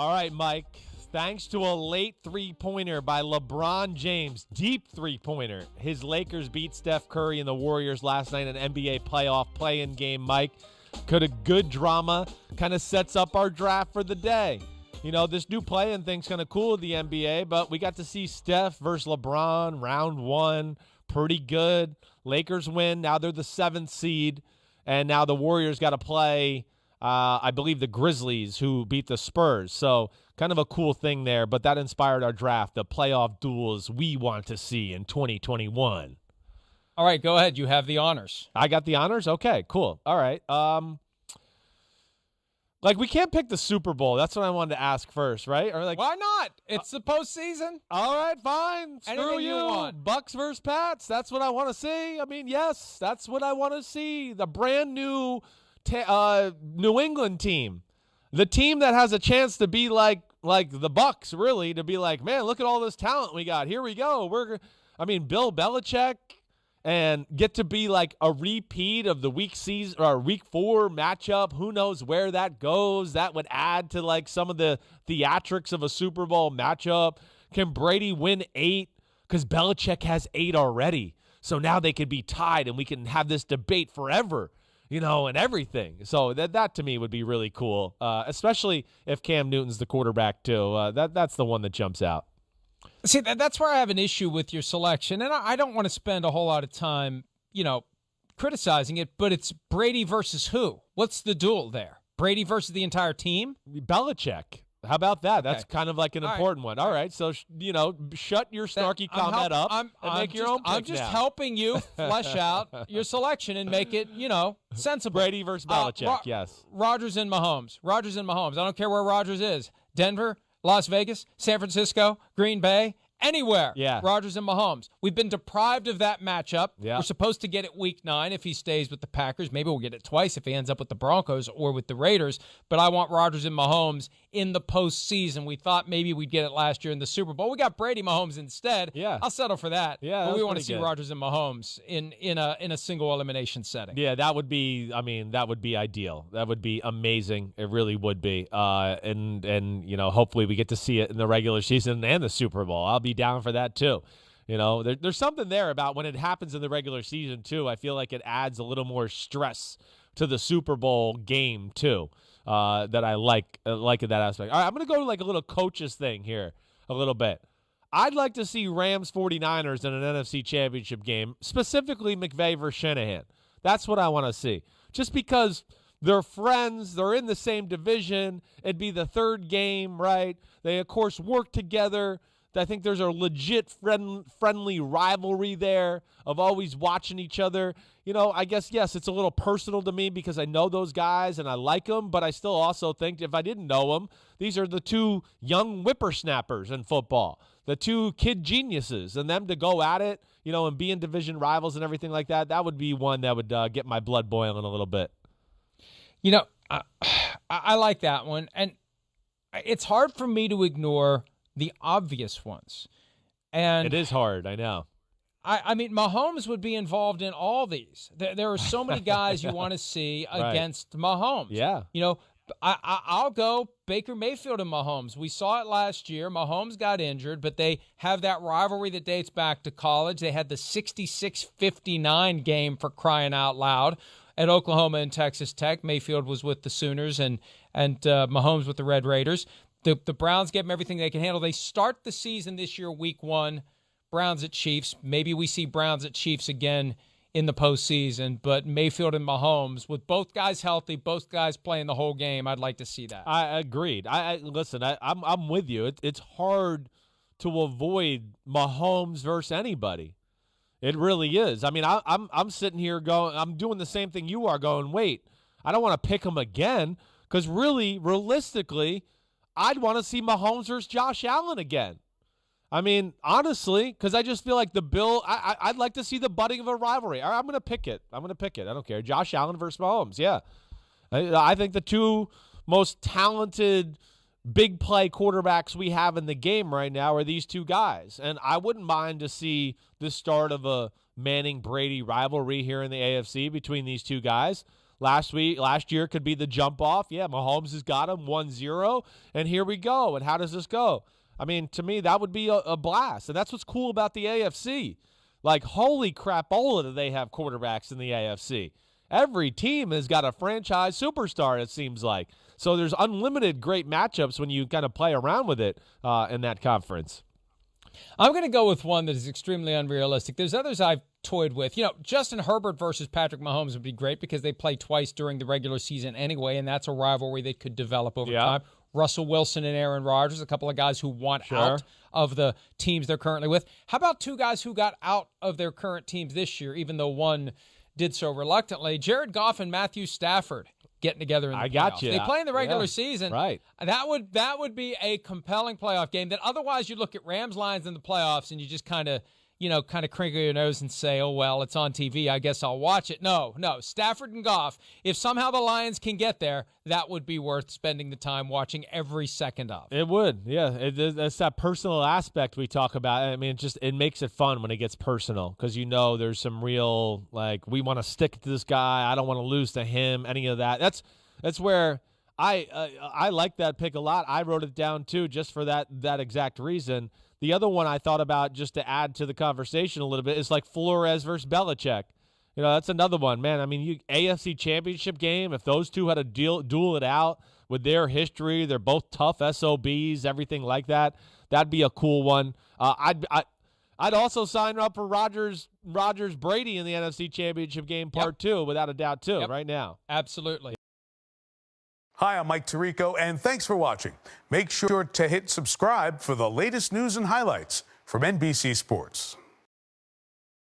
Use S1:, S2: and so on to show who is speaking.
S1: All right, Mike. Thanks to a late three-pointer by LeBron James, deep three-pointer, his Lakers beat Steph Curry and the Warriors last night in an NBA playoff play-in game, Mike. Could a good drama kind of sets up our draft for the day. You know, this new play-in thing's kind of cool with the NBA, but we got to see Steph versus LeBron, round one, pretty good. Lakers win. Now they're the 7th seed, and now the Warriors got to play, I believe, the Grizzlies, who beat the Spurs. So kind of a cool thing there, but that inspired our draft, the playoff duels we want to see in 2021.
S2: All right, go ahead. You have the honors.
S1: I got the honors? Okay, cool. All right. We can't pick the Super Bowl. That's what I wanted to ask first, right? Or
S2: why not? It's the postseason.
S1: All right, fine. Screw
S2: Anything you want.
S1: Bucks versus Pats. That's what I want to see. I mean, yes, that's what I want to see. The brand new New England team. The team that has a chance to be like the Bucks, really, to be like, man, look at all this talent we got. Here we go. Bill Belichick, and get to be like a repeat of the week 4 matchup. Who knows where that goes? That would add to like some of the theatrics of a Super Bowl matchup. Can Brady win 8? Because Belichick has 8 already. So now they could be tied, and we can have this debate forever. And everything. So that to me would be really cool, especially if Cam Newton's the quarterback too. That's the one that jumps out.
S2: See, that's where I have an issue with your selection, and I don't want to spend a whole lot of time, criticizing it, but it's Brady versus who? What's the duel there? Brady versus the entire team?
S1: Belichick. How about that? That's
S2: Okay.
S1: kind of like an important one. All right. So, shut your snarky comment up and make your own pick.
S2: I'm just helping you flesh out your selection and make it, sensible.
S1: Brady versus Belichick, yes.
S2: Rodgers and Mahomes. I don't care where Rodgers is. Denver, Las Vegas, San Francisco, Green Bay, anywhere.
S1: Yeah.
S2: Rodgers and Mahomes. We've been deprived of that matchup.
S1: Yeah.
S2: We're supposed to get it week 9 if he stays with the Packers. Maybe we'll get it twice if he ends up with the Broncos or with the Raiders. But I want Rodgers and Mahomes in the postseason. We thought maybe we'd get it last year in the Super Bowl. We got Brady Mahomes instead.
S1: Yeah.
S2: I'll settle for that.
S1: Yeah,
S2: but we want to
S1: pretty
S2: see
S1: good.
S2: Rodgers and Mahomes in a single elimination setting.
S1: Yeah, that would be ideal. That would be amazing. It really would be. And hopefully we get to see it in the regular season and the Super Bowl. I'll be down for that too. There's something there about when it happens in the regular season too. I feel like it adds a little more stress to the Super Bowl game too. That I like in that aspect. All right, I'm going to go like a little coaches thing here a little bit. I'd like to see Rams 49ers in an NFC Championship game, specifically McVay versus Shanahan. That's what I want to see. Just because they're friends, they're in the same division, it'd be the 3rd game, right? They, of course, work together. I think there's a legit friendly rivalry there of always watching each other. I guess, yes, it's a little personal to me because I know those guys and I like them, but I still also think if I didn't know them, these are the 2 young whippersnappers in football, the 2 kid geniuses, and them to go at it, and be in division rivals and everything like that, that would be one that would get my blood boiling a little bit.
S2: I like that one, and it's hard for me to ignore the obvious ones. And
S1: it is hard, I know.
S2: I mean, Mahomes would be involved in all these. There are so many guys you want to see against Mahomes.
S1: Yeah.
S2: I'll go Baker Mayfield and Mahomes. We saw it last year. Mahomes got injured, but they have that rivalry that dates back to college. They had the 66-59 game, for crying out loud, at Oklahoma and Texas Tech. Mayfield was with the Sooners and Mahomes with the Red Raiders. The Browns gave them everything they can handle. They start the season this year, week 1, Browns at Chiefs. Maybe we see Browns at Chiefs again in the postseason, but Mayfield and Mahomes, with both guys healthy, both guys playing the whole game, I'd like to see that.
S1: I agreed. Listen, I'm with you. It's hard to avoid Mahomes versus anybody. It really is. I mean, I'm sitting here going, I'm doing the same thing you are, going, wait, I don't want to pick him again, because really, realistically, I'd want to see Mahomes versus Josh Allen again. I mean, honestly, because I just feel like I'd like to see the budding of a rivalry. All right, I'm going to pick it. I don't care. Josh Allen versus Mahomes, yeah. I think the 2 most talented big play quarterbacks we have in the game right now are these 2 guys. And I wouldn't mind to see the start of a Manning-Brady rivalry here in the AFC between these 2 guys. last year could be the jump off. Yeah, Mahomes has got him 1-0, and here we go. And how does this go? I mean, to me, that would be a blast. And that's what's cool about the AFC. Like, holy crapola, do they have quarterbacks in the AFC. Every team has got a franchise superstar, it seems like. So there's unlimited great matchups when you kind of play around with it in that conference.
S2: I'm going to go with one that is extremely unrealistic. There's others I've toyed with. You know, Justin Herbert versus Patrick Mahomes would be great because they play twice during the regular season anyway, and that's a rivalry that could develop over time. Russell Wilson and Aaron Rodgers, a couple of guys who want out of the teams they're currently with. How about two guys who got out of their current teams this year, even though one did so reluctantly? Jared Goff and Matthew Stafford getting together in the playoffs.
S1: Got you.
S2: They play in the regular season.
S1: Right.
S2: That would be a compelling playoff game that otherwise you look at Rams-Lions in the playoffs and you just kind of crinkle your nose and say, oh, well, it's on TV. I guess I'll watch it. No. Stafford and Goff, if somehow the Lions can get there, that would be worth spending the time watching every second of.
S1: It would, yeah. It's that personal aspect we talk about. I mean, it makes it fun when it gets personal because there's some real, like, we want to stick to this guy. I don't want to lose to him, any of that. That's where I like that pick a lot. I wrote it down, too, just for that exact reason. The other one I thought about, just to add to the conversation a little bit, is like Flores versus Belichick. That's another one, man. I mean, AFC Championship game, if those two had to duel it out with their history, they're both tough SOBs, everything like that. That'd be a cool one. I'd also sign up for Rodgers Brady in the NFC Championship game part 2, without a doubt, too, right now.
S2: Absolutely.
S3: Hi, I'm Mike Tirico, and thanks for watching. Make sure to hit subscribe for the latest news and highlights from NBC Sports.